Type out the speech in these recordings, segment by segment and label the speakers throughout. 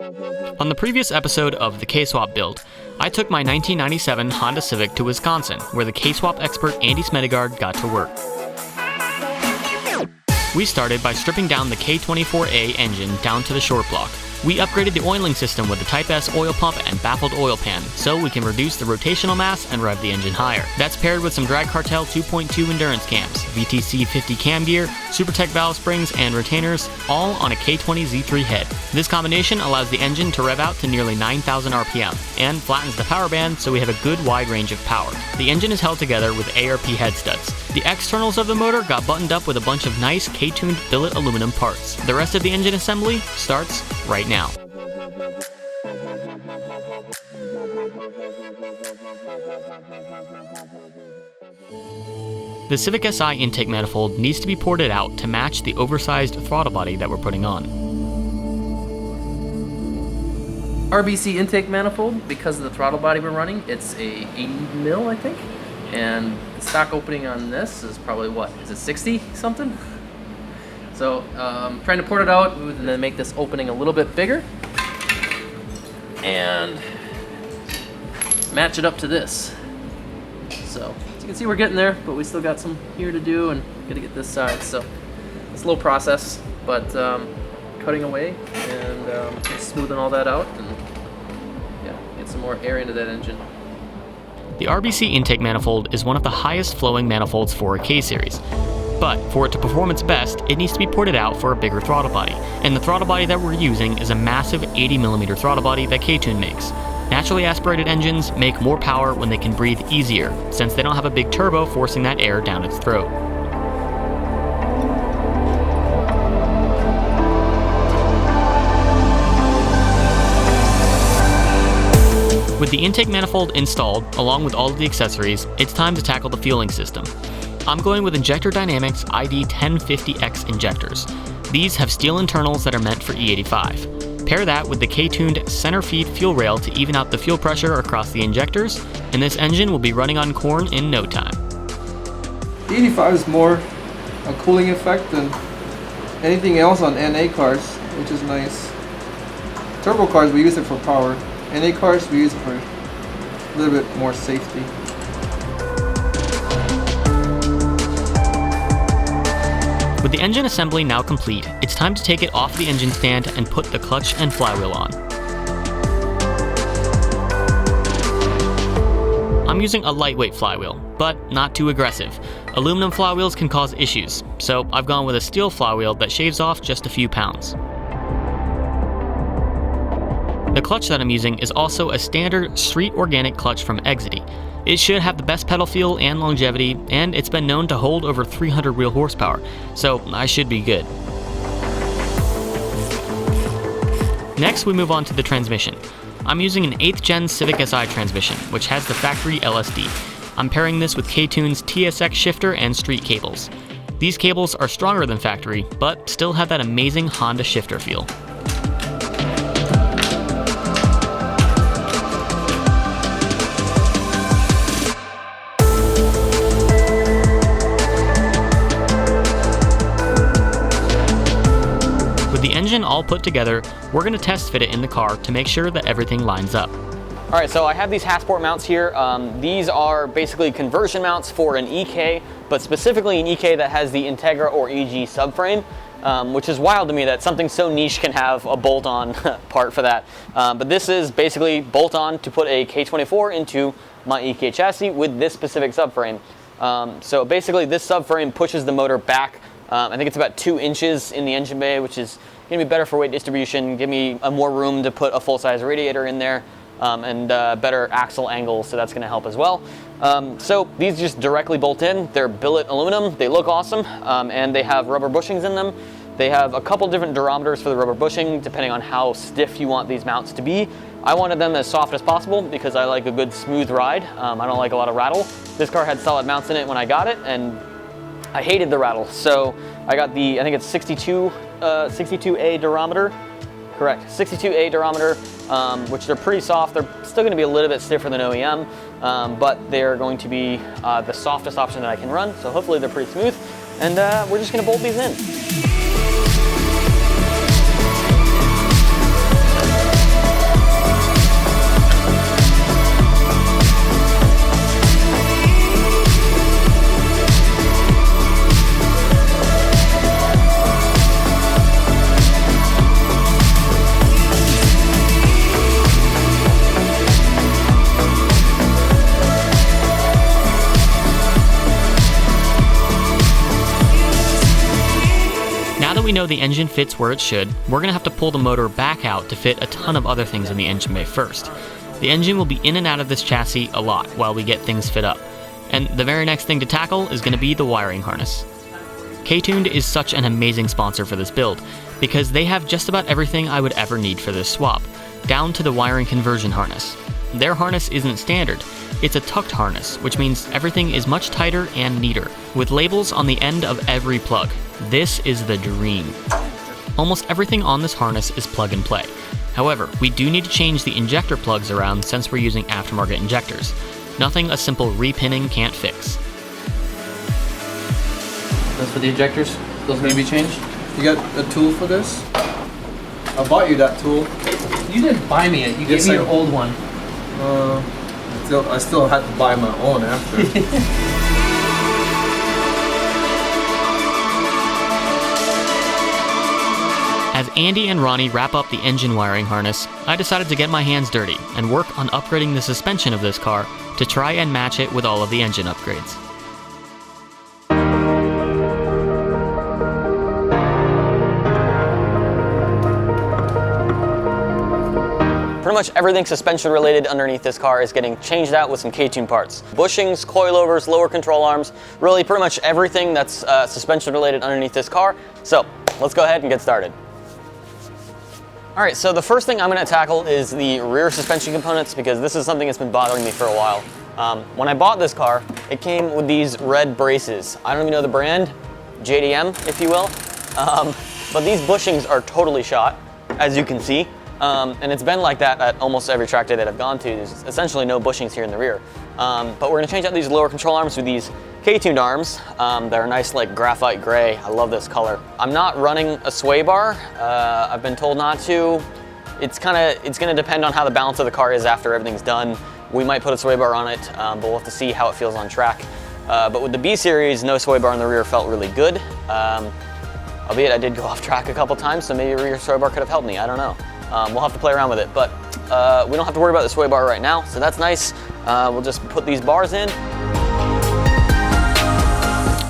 Speaker 1: On the previous episode of the K-Swap build, I took my 1997 Honda Civic to Wisconsin, where the K-Swap expert Andy Smedegaard got to work. We started by stripping down the K24A engine down to the short block. We upgraded the oiling system with the Type S oil pump and baffled oil pan, so we can reduce the rotational mass and rev the engine higher. That's paired with some Drag Cartel 2.2 endurance cams, VTC 50 cam gear, SuperTech valve springs, and retainers, all on a K20 Z3 head. This combination allows the engine to rev out to nearly 9,000 RPM, and flattens the power band so we have a good wide range of power. The engine is held together with ARP head studs. The externals of the motor got buttoned up with a bunch of nice K-tuned billet aluminum parts. The rest of the engine assembly starts right now. The Civic Si intake manifold needs to be ported out to match the oversized throttle body that we're putting on.
Speaker 2: RBC intake manifold, because of the throttle body we're running, it's a 80 mil, I think. And the stock opening on this is probably what? Is it 60 something? So trying to port it out and then make this opening a little bit bigger and match it up to this. So as you can see, we're getting there, but we still got some here to do and gotta get this side. So it's a little process, but cutting away and just smoothing all that out and yeah, get some more air into that engine.
Speaker 1: The RBC intake manifold is one of the highest flowing manifolds for a K-series. But for it to perform its best, it needs to be ported out for a bigger throttle body. And the throttle body that we're using is a massive 80mm throttle body that K-Tune makes. Naturally aspirated engines make more power when they can breathe easier, since they don't have a big turbo forcing that air down its throat. With the intake manifold installed, along with all of the accessories, it's time to tackle the fueling system. I'm going with Injector Dynamics ID 1050X injectors. These have steel internals that are meant for E85. Pair that with the K-tuned center feed fuel rail to even out the fuel pressure across the injectors, and this engine will be running on corn in no time.
Speaker 3: The E85 is more a cooling effect than anything else on NA cars, which is nice. Turbo cars, we use it for power. NA cars, we use it for a little bit more safety.
Speaker 1: With the engine assembly now complete, it's time to take it off the engine stand and put the clutch and flywheel on. I'm using a lightweight flywheel, but not too aggressive. Aluminum flywheels can cause issues, so I've gone with a steel flywheel that shaves off just a few pounds. The clutch that I'm using is also a standard street organic clutch from Exity. It should have the best pedal feel and longevity, and it's been known to hold over 300 real horsepower, so I should be good. Next, we move on to the transmission. I'm using an 8th gen Civic Si transmission, which has the factory LSD. I'm pairing this with K-Tune's TSX shifter and street cables. These cables are stronger than factory, but still have that amazing Honda shifter feel. Engine all put together, we're going to test fit it in the car to make sure that everything lines up.
Speaker 4: All right, so I have these Hasport mounts here. These are basically conversion mounts for an EK, but specifically an EK that has the Integra or EG subframe, which is wild to me that something so niche can have a bolt-on part for that. But this is basically bolt-on to put a K24 into my EK chassis with this specific subframe. So basically this subframe pushes the motor back. I think it's about 2 inches in the engine bay, which is going to be better for weight distribution, give me more room to put a full-size radiator in there, and better axle angles, so that's going to help as well. So these just directly bolt in. They're billet aluminum, they look awesome, and they have rubber bushings in them. They have a couple different durometers for the rubber bushing, depending on how stiff you want these mounts to be. I wanted them as soft as possible because I like a good smooth ride. I don't like a lot of rattle. This car had solid mounts in it when I got it, and I hated the rattle, so I got the, I think it's 62A durometer, correct, 62A durometer, which they're pretty soft. They're still going to be a little bit stiffer than OEM, but they're going to be the softest option that I can run, so hopefully they're pretty smooth, and we're just going to bolt these in.
Speaker 1: know the engine fits where it should, we're going to have to pull the motor back out to fit a ton of other things in the engine bay first. The engine will be in and out of this chassis a lot while we get things fit up. And the very next thing to tackle is going to be the wiring harness. K-Tuned is such an amazing sponsor for this build, because they have just about everything I would ever need for this swap, down to the wiring conversion harness. Their harness isn't standard, it's a tucked harness, which means everything is much tighter and neater, with labels on the end of every plug. This is the dream. Almost everything on this harness is plug and play. However, we do need to change the injector plugs around since we're using aftermarket injectors. Nothing a simple repinning can't fix.
Speaker 2: That's for the injectors? Those need to be changed?
Speaker 3: You got a tool for this? I bought you that tool.
Speaker 2: You didn't buy me it, you
Speaker 3: Yes,
Speaker 2: gave me
Speaker 3: I-
Speaker 2: your old one.
Speaker 3: I still had to buy my own after.
Speaker 1: As Andy and Ronnie wrap up the engine wiring harness, I decided to get my hands dirty and work on upgrading the suspension of this car to try and match it with all of the engine upgrades.
Speaker 4: Pretty much everything suspension related underneath this car is getting changed out with some K-Tune parts. Bushings, coilovers, lower control arms, really pretty much everything that's suspension related underneath this car. So let's go ahead and get started. All right, so the first thing I'm gonna tackle is the rear suspension components, because this is something that's been bothering me for a while. When I bought this car, it came with these red braces. I don't even know the brand, JDM, if you will. But these bushings are totally shot, as you can see. And it's been like that at almost every track day that I've gone to. There's essentially no bushings here in the rear. But we're gonna change out these lower control arms with these K-Tuned arms. They're nice like graphite gray. I love this color. I'm not running a sway bar. I've been told not to. It's gonna depend on how the balance of the car is after everything's done. We might put a sway bar on it, but we'll have to see how it feels on track. But with the B series, no sway bar in the rear felt really good. Albeit I did go off track a couple times, so maybe a rear sway bar could have helped me, I don't know. We'll have to play around with it, but we don't have to worry about the sway bar right now, so that's nice. We'll just put these bars in.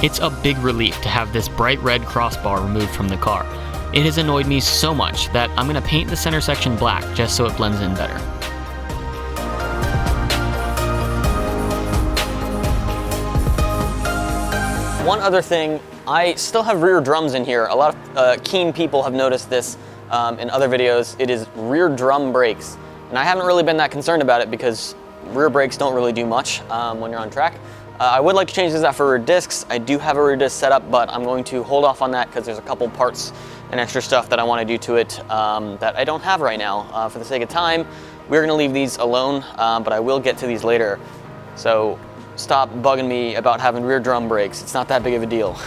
Speaker 1: It's a big relief to have this bright red crossbar removed from the car. It has annoyed me so much that I'm going to paint the center section black just so it blends in better.
Speaker 4: One other thing, I still have rear drums in here. A lot of keen people have noticed this in other videos. It is rear drum brakes. And I haven't really been that concerned about it because rear brakes don't really do much when you're on track. I would like to change this out for rear discs. I do have a rear disc set up, but I'm going to hold off on that because there's a couple parts and extra stuff that I want to do to it that I don't have right now. For the sake of time, we're gonna leave these alone, but I will get to these later. So stop bugging me about having rear drum brakes. It's not that big of a deal.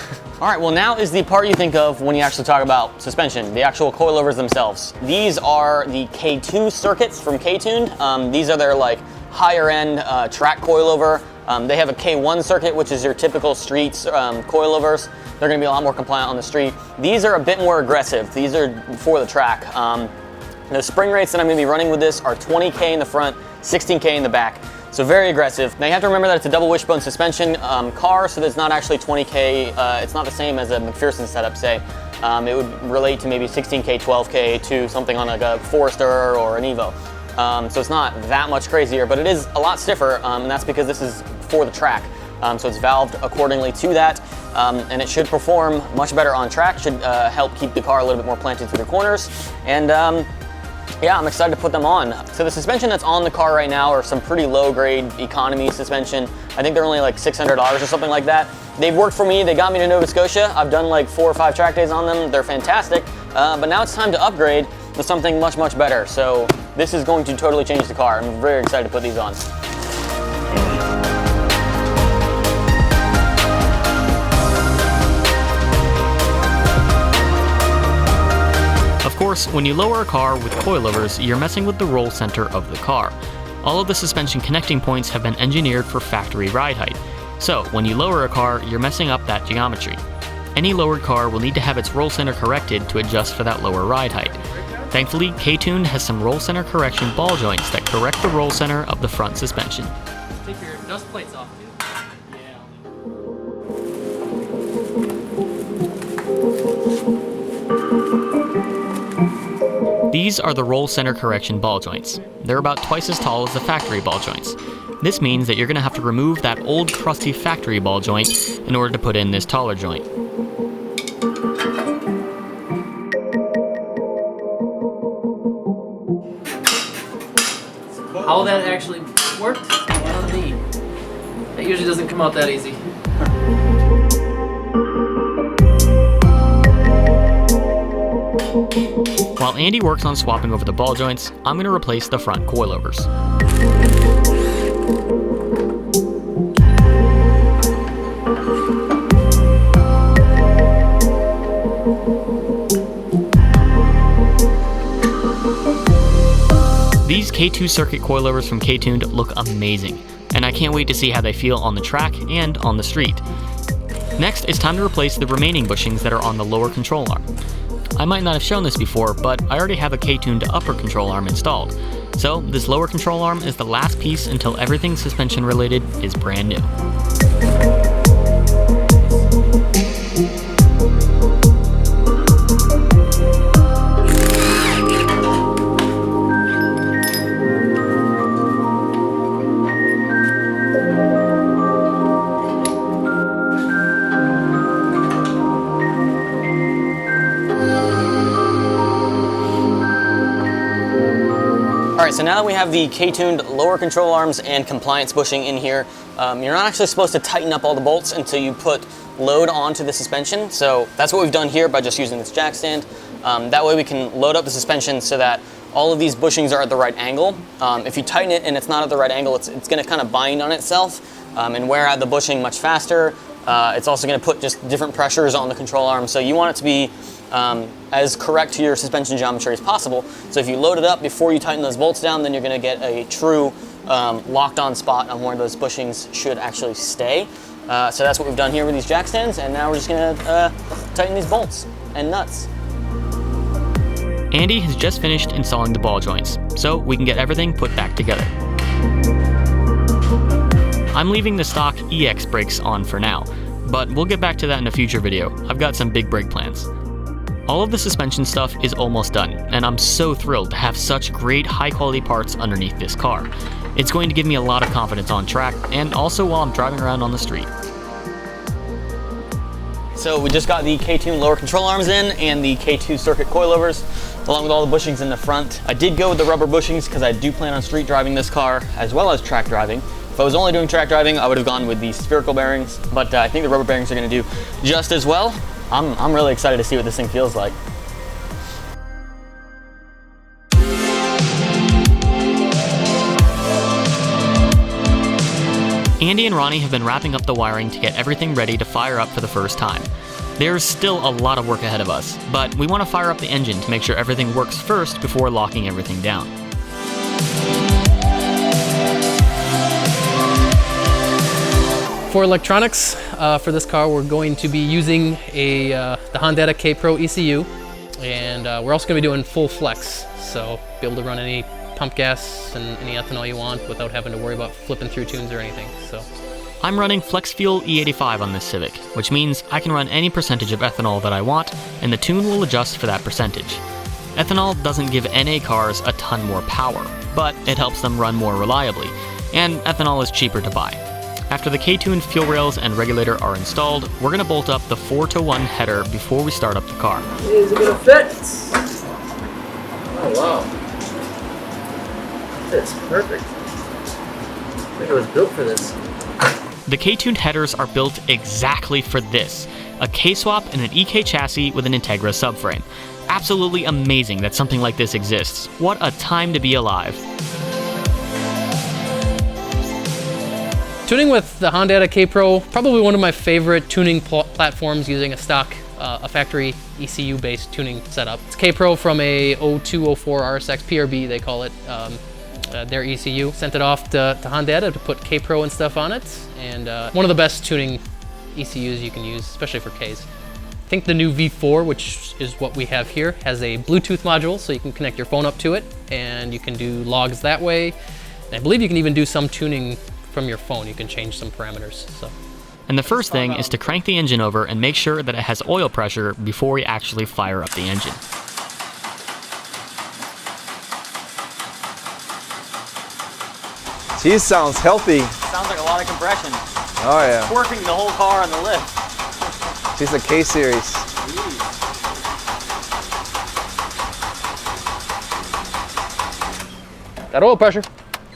Speaker 4: All right, well now is the part you think of when you actually talk about suspension, the actual coilovers themselves. These are the K2 circuits from K-Tuned. These are their like higher end track coilover. They have a K1 circuit, which is your typical street coilovers. They're gonna be a lot more compliant on the street. These are a bit more aggressive. These are for the track. The spring rates that I'm gonna be running with this are 20K in the front, 16K in the back. So very aggressive. Now you have to remember that it's a double wishbone suspension car, so there's not actually 20K. It's not the same as a McPherson setup, say. It would relate to maybe 16K, 12K to something on like a Forester or an Evo. So it's not that much crazier, but it is a lot stiffer, and that's because this is for the track. So it's valved accordingly to that, and it should perform much better on track, should help keep the car a little bit more planted through the corners. And yeah, I'm excited to put them on. So the suspension that's on the car right now are some pretty low grade economy suspension. I think they're only like $600 or something like that. They've worked for me, they got me to Nova Scotia. I've done like 4 or 5 track days on them. They're fantastic, but now it's time to upgrade to something much, much better. So this is going to totally change the car. I'm very excited to put these on.
Speaker 1: Of course, when you lower a car with coilovers, you're messing with the roll center of the car. All of the suspension connecting points have been engineered for factory ride height. So, when you lower a car, you're messing up that geometry. Any lowered car will need to have its roll center corrected to adjust for that lower ride height. Thankfully, K-Tuned has some roll center correction ball joints that correct the roll center of the front suspension.
Speaker 2: Take your dust plates off, dude. Yeah.
Speaker 1: These are the roll center correction ball joints. They're about twice as tall as the factory ball joints. This means that you're going to have to remove that old crusty factory ball joint in order to put in this taller joint.
Speaker 2: How that actually worked, on me. That usually doesn't come out that easy.
Speaker 1: While Andy works on swapping over the ball joints, I'm going to replace the front coilovers. These K2 circuit coilovers from K-Tuned look amazing, and I can't wait to see how they feel on the track and on the street. Next, it's time to replace the remaining bushings that are on the lower control arm. I might not have shown this before, but I already have a K-Tuned upper control arm installed. So this lower control arm is the last piece until everything suspension related is brand new.
Speaker 4: Alright, so now that we have the K-Tuned lower control arms and compliance bushing in here, you're not actually supposed to tighten up all the bolts until you put load onto the suspension. So that's what we've done here by just using this jack stand. That way we can load up the suspension so that all of these bushings are at the right angle. If you tighten it and it's not at the right angle, it's going to kind of bind on itself and wear out the bushing much faster. It's also going to put just different pressures on the control arm. So you want it to be as correct to your suspension geometry as possible. So if you load it up before you tighten those bolts down, then you're going to get a true locked on spot on where those bushings should actually stay. So that's what we've done here with these jack stands, and now we're just going to tighten these bolts and nuts.
Speaker 1: Andy has just finished installing the ball joints, so we can get everything put back together. I'm leaving the stock EX brakes on for now, but we'll get back to that in a future video. I've got some big brake plans. All of the suspension stuff is almost done, and I'm so thrilled to have such great high-quality parts underneath this car. It's going to give me a lot of confidence on track, and also while I'm driving around on the street.
Speaker 4: So we just got the K-Tuned lower control arms in, and the K2 circuit coilovers, along with all the bushings in the front. I did go with the rubber bushings because I do plan on street driving this car, as well as track driving. If I was only doing track driving, I would have gone with the spherical bearings, but I think the rubber bearings are going to do just as well. I'm really excited to see what this thing feels like.
Speaker 1: Andy and Ronnie have been wrapping up the wiring to get everything ready to fire up for the first time. There's still a lot of work ahead of us, but we want to fire up the engine to make sure everything works first before locking everything down.
Speaker 2: For electronics, for this car, we're going to be using the Honda K Pro ECU, and we're also going to be doing full flex, so be able to run any pump gas and any ethanol you want without having to worry about flipping through tunes or anything. So
Speaker 1: I'm running Flex Fuel E85 on this Civic, which means I can run any percentage of ethanol that I want, and the tune will adjust for that percentage. Ethanol doesn't give NA cars a ton more power, but it helps them run more reliably, and ethanol is cheaper to buy. After the K-Tuned fuel rails and regulator are installed, we're going to bolt up the 4-to-1 header before we start up the car.
Speaker 2: Is it going to fit? Oh wow. Fits perfect. I think it was built for this.
Speaker 1: The K-Tuned headers are built exactly for this. A K-swap and an EK chassis with an Integra subframe. Absolutely amazing that something like this exists. What a time to be alive.
Speaker 2: Tuning with the Honda K Pro, probably one of my favorite tuning platforms using a stock, a factory ECU-based tuning setup. It's K Pro from a 0204 RSX PRB, they call it, their ECU. Sent it off to Honda to put K Pro and stuff on it, and one of the best tuning ECUs you can use, especially for Ks. I think the new V4, which is what we have here, has a Bluetooth module, so you can connect your phone up to it, and you can do logs that way. And I believe you can even do some tuning from your phone. You can change some parameters. So.
Speaker 1: And the first thing is to crank the engine over and make sure that it has oil pressure before we actually fire up the engine.
Speaker 3: She sounds healthy.
Speaker 4: Sounds like a lot of compression.
Speaker 3: Oh yeah.
Speaker 4: Working the whole car on the lift.
Speaker 3: She's a K series.
Speaker 2: Got oil pressure.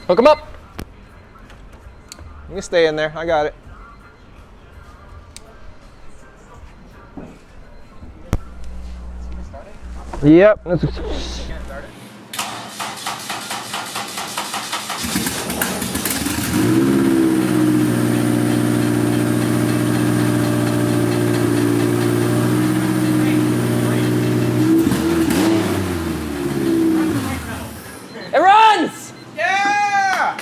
Speaker 2: Hook them up.
Speaker 3: You can stay in there. I got it. Yep.
Speaker 2: It runs!
Speaker 3: Yeah!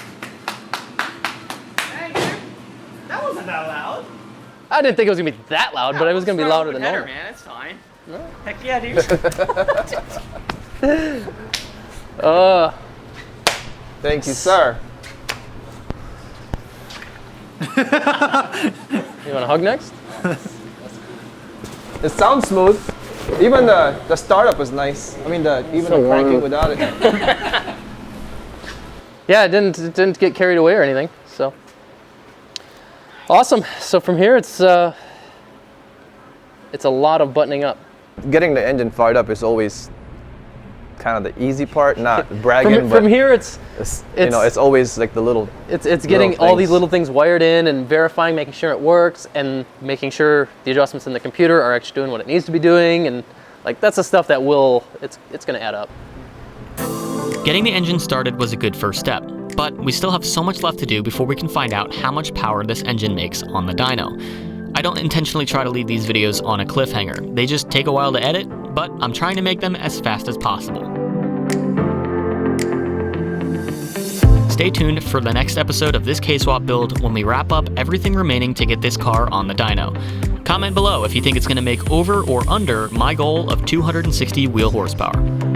Speaker 1: That wasn't that loud.
Speaker 2: I didn't think it was gonna be that loud, but it was gonna be louder than normal.
Speaker 1: Man, it's fine. Heck yeah, dude.
Speaker 3: Thank you, sir.
Speaker 2: You want a hug next?
Speaker 3: It sounds smooth. Even the startup was nice. I mean, even the cranking without it.
Speaker 2: Yeah, it didn't get carried away or anything. So awesome. So from here, it's a lot of buttoning up.
Speaker 3: Getting the engine fired up is always kind of the easy part, not bragging.
Speaker 2: From here, it's
Speaker 3: you know, it's always like the little.
Speaker 2: It's getting all these little things wired in and verifying, making sure it works, and making sure the adjustments in the computer are actually doing what it needs to be doing, and like that's the stuff that it's going to add up.
Speaker 1: Getting the engine started was a good first step, but we still have so much left to do before we can find out how much power this engine makes on the dyno. I don't intentionally try to leave these videos on a cliffhanger. They just take a while to edit, but I'm trying to make them as fast as possible. Stay tuned for the next episode of this K-Swap build when we wrap up everything remaining to get this car on the dyno. Comment below if you think it's going to make over or under my goal of 260 wheel horsepower.